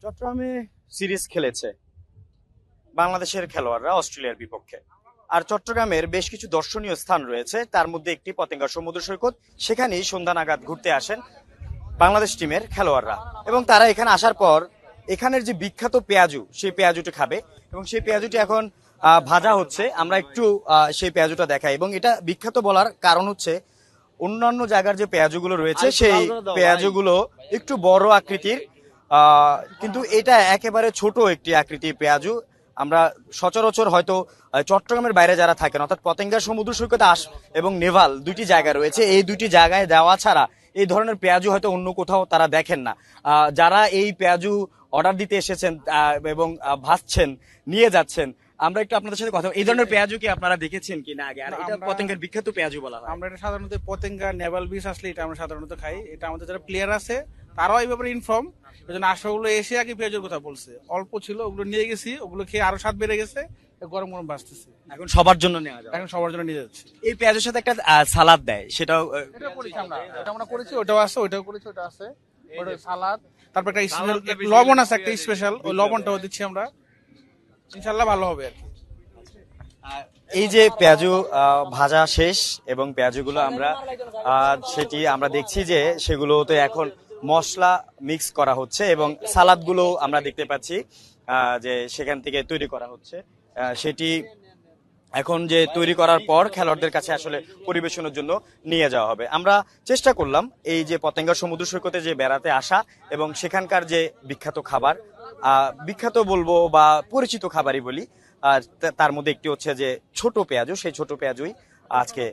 চট্টগ্রামে সিরিজ খেলেছে বাংলাদেশের খেলোয়াড়রা অস্ট্রেলিয়ার বিপক্ষে। আর চট্টগ্রামের বেশ কিছু দর্শনীয় স্থান রয়েছে, তার মধ্যে একটি পতেঙ্গা সমুদ্র সৈকত। সেখানেই সন্ধ্যা নাগাদ ঘুরতে আসেন বাংলাদেশ টিমের খেলোয়াড়রা, এবং তারা এখানে আসার পর এখানের যে বিখ্যাত পেঁয়াজু, সেই পেঁয়াজুটি খাবে, এবং সেই পেঁয়াজুটি এখন ভাজা হচ্ছে। আমরা একটু সেই পেঁয়াজুটা দেখাই, এবং এটা বিখ্যাত বলার কারণ হচ্ছে অন্যান্য জায়গার যে পেঁয়াজুগুলো রয়েছে সেই পেঁয়াজুগুলো একটু বড় আকৃতির, কিন্তু এটা একেবারে ছোট একটি আকৃতির পেঁয়াজু। আমরা সচরাচর হয়তো চট্টগ্রামের বাইরে যারা থাকেন, অর্থাৎ পতেঙ্গা সমুদ্র সৈকতে এবং নেভাল দুইটি জায়গা রয়েছে, এই দুইটি জায়গায় দেওয়া ছাড়া এই ধরনের পেঁয়াজু হয়তো অন্য কোথাও তারা দেখেন না। যারা এই পেঁয়াজু অর্ডার দিতে এসেছেন এবং ভাজছেন, নিয়ে যাচ্ছেন, আমরা একটু আপনাদের সাথে কথা, এই ধরনের পেঁয়াজু কি আপনারা দেখেছেন কিনা আগে? আর এটা পতেঙ্গার বিখ্যাত পেঁয়াজু বলা হয়। আমরা এটা সাধারণত পতেঙ্গা নেভাল বিচ আসলে এটা আমরা সাধারণত খাই। এটা আমাদের যারা প্লেয়ার আছে তারাও এই ব্যাপারে ইনফর্ম, এই জন্য আশাগুলো এসে আগে পেঁয়াজের কথা বলছে। অল্প ছিল, ওগুলো নিয়ে গেছি, ওগুলো খেয়ে আরো স্বাদ বেড়ে গেছে, গরম গরম ভাজতেছি। এখন সবার জন্য নেওয়া যাবে, এখন সবার জন্য নিয়ে যাচ্ছি। এই পেঁয়াজের সাথে একটা সালাদ দেয়, সেটাও এটা করেছি আমরা, এটা আমরা করেছি, ওটাও আছে, ওটাও করেছি, ওটা আছে, ওটা সালাদ, তারপর একটা স্পেশাল লবণ আছে, একটা স্পেশাল, ওই লবণটাও দিচ্ছি আমরা। ইনশাল্লাহ ভালো হবে আর কি। এই যে পেঁয়াজু ভাজা শেষ, এবং পেঁয়াজুগুলো আমরা সেটি আমরা দেখছি যে সেগুলোতে এখন মশলা মিক্স করা হচ্ছে, এবং সালাদগুলো আমরা দেখতে পাচ্ছি যে সেখান থেকে তৈরি করা হচ্ছে। সেটি এখন যে তৈরি করার পর খেলোয়াড়দের কাছে আসলে পরিবেশনের জন্য নিয়ে যাওয়া হবে। আমরা চেষ্টা করলাম এই যে পতেঙ্গা সমুদ্র সৈকতে যে বেড়াতে আসা, এবং সেখানকার যে বিখ্যাত খাবার, বিখ্যাত বলবো বা পরিচিত খাবারই বলি, আর তার মধ্যে একটি হচ্ছে যে ছোট পেঁয়াজু। সেই ছোট পেঁয়াজুই আজকে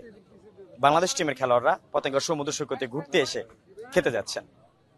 বাংলাদেশ টিমের খেলোয়াড়রা পতেঙ্গা সমুদ্র সৈকতে ঘুরতে এসে খেতে যাচ্ছেন।